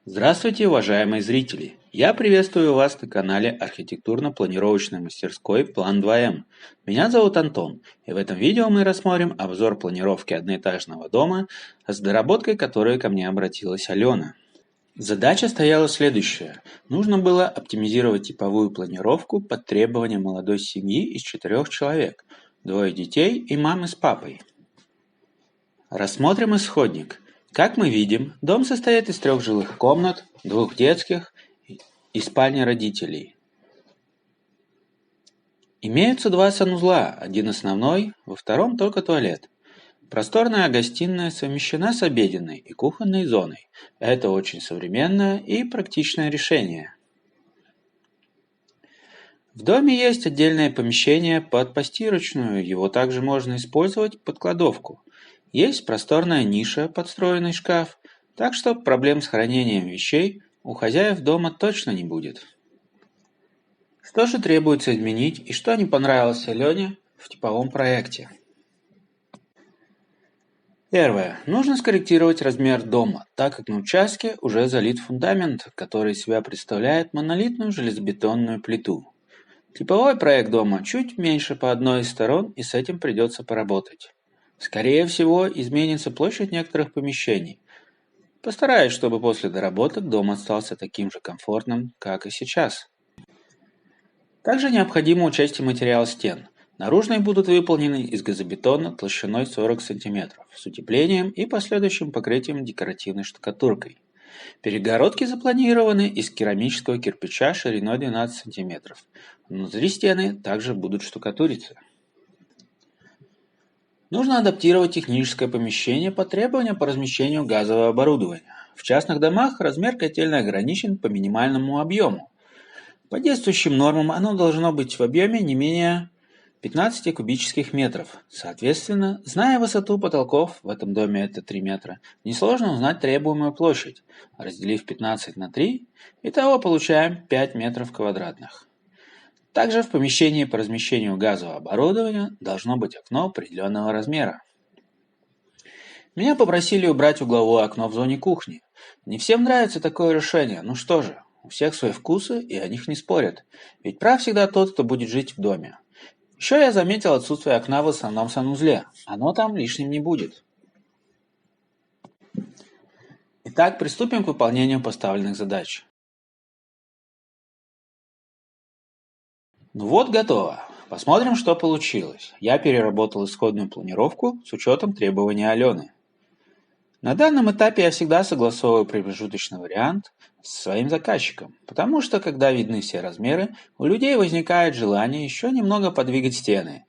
Здравствуйте, уважаемые зрители! Я приветствую вас на канале архитектурно-планировочной мастерской План 2М. Меня зовут Антон, и в этом видео мы рассмотрим обзор планировки одноэтажного дома с доработкой, которой ко мне обратилась Алена. Задача стояла следующая. Нужно было оптимизировать типовую планировку под требования молодой семьи из 4 человек, 2 детей и мамы с папой. Рассмотрим исходник. Как мы видим, дом состоит из 3 жилых комнат, 2 детских и спальни родителей. Имеются 2 санузла, один основной, во втором только туалет. Просторная гостиная совмещена с обеденной и кухонной зоной. Это очень современное и практичное решение. В доме есть отдельное помещение под постирочную, его также можно использовать под кладовку. Есть просторная ниша, подстроенный шкаф, так что проблем с хранением вещей у хозяев дома точно не будет. Что же требуется изменить и что не понравилось Алене в типовом проекте? Первое. Нужно скорректировать размер дома, так как на участке уже залит фундамент, который из себя представляет монолитную железобетонную плиту. Типовой проект дома чуть меньше по одной из сторон, и с этим придется поработать. Скорее всего, изменится площадь некоторых помещений. Постараюсь, чтобы после доработок дом остался таким же комфортным, как и сейчас. Также необходимо учесть и материал стен. Наружные будут выполнены из газобетона толщиной 40 см с утеплением и последующим покрытием декоративной штукатуркой. Перегородки запланированы из керамического кирпича шириной 12 см. Внутри стены также будут штукатуриться. Нужно адаптировать техническое помещение под требования по размещению газового оборудования. В частных домах размер котельной ограничен по минимальному объему. По действующим нормам оно должно быть в объеме не менее 15 кубических метров. Соответственно, зная высоту потолков, в этом доме это 3 метра, несложно узнать требуемую площадь. Разделив 15 на 3, итого получаем 5 метров квадратных. Также в помещении по размещению газового оборудования должно быть окно определенного размера. Меня попросили убрать угловое окно в зоне кухни. Не всем нравится такое решение, ну что же, у всех свои вкусы и о них не спорят. Ведь прав всегда тот, кто будет жить в доме. Еще я заметил отсутствие окна в основном санузле. Оно там лишним не будет. Итак, приступим к выполнению поставленных задач. Ну вот, готово. Посмотрим, что получилось. Я переработал исходную планировку с учетом требований Алены. На данном этапе я всегда согласовываю промежуточный вариант с своим заказчиком, потому что, когда видны все размеры, у людей возникает желание еще немного подвигать стены.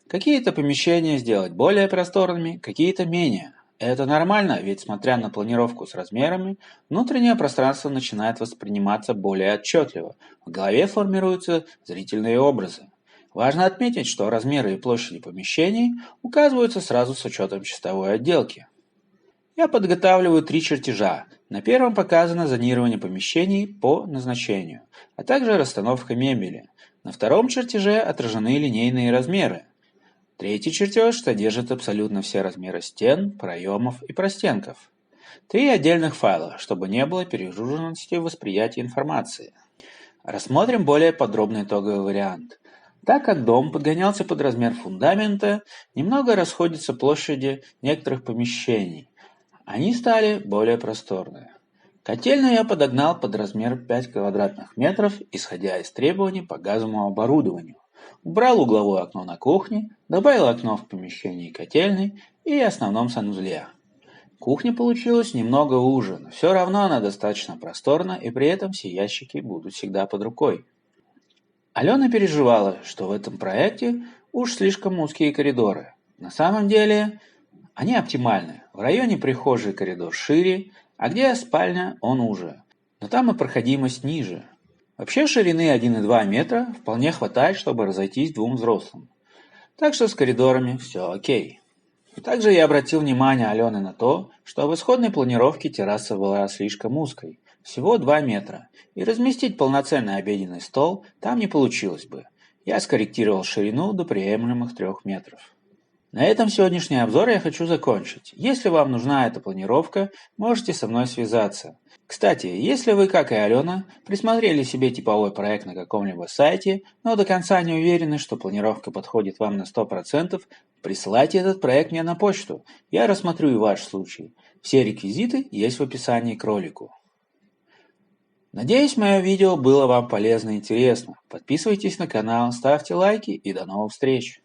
Какие-то помещения сделать более просторными, какие-то менее. Это нормально, ведь смотря на планировку с размерами, внутреннее пространство начинает восприниматься более отчетливо. В голове формируются зрительные образы. Важно отметить, что размеры и площади помещений указываются сразу с учетом чистовой отделки. Я подготавливаю 3 чертежа. На первом показано зонирование помещений по назначению, а также расстановка мебели. На втором чертеже отражены линейные размеры. Третий чертеж содержит абсолютно все размеры стен, проемов и простенков. 3 отдельных файла, чтобы не было перегруженности в восприятии информации. Рассмотрим более подробный итоговый вариант. Так как дом подгонялся под размер фундамента, немного расходятся площади некоторых помещений. Они стали более просторные. Котельную я подогнал под размер 5 квадратных метров, исходя из требований по газовому оборудованию. Убрал угловое окно на кухне, добавил окно в помещении котельной и основном санузле. Кухня получилась немного уже, но все равно она достаточно просторна, и при этом все ящики будут всегда под рукой. Алена переживала, что в этом проекте уж слишком узкие коридоры. На самом деле они оптимальны. В районе прихожей коридор шире, а где спальня, он уже. Но там и проходимость ниже. Вообще ширины 1,2 метра вполне хватает, чтобы разойтись двум взрослым. Так что с коридорами все окей. Также я обратил внимание Алены на то, что в исходной планировке терраса была слишком узкой, всего 2 метра, и разместить полноценный обеденный стол там не получилось бы. Я скорректировал ширину до приемлемых 3 метров. На этом сегодняшний обзор я хочу закончить. Если вам нужна эта планировка, можете со мной связаться. Кстати, если вы, как и Алена, присмотрели себе типовой проект на каком-либо сайте, но до конца не уверены, что планировка подходит вам на 100%, присылайте этот проект мне на почту. Я рассмотрю и ваш случай. Все реквизиты есть в описании к ролику. Надеюсь, мое видео было вам полезно и интересно. Подписывайтесь на канал, ставьте лайки и до новых встреч!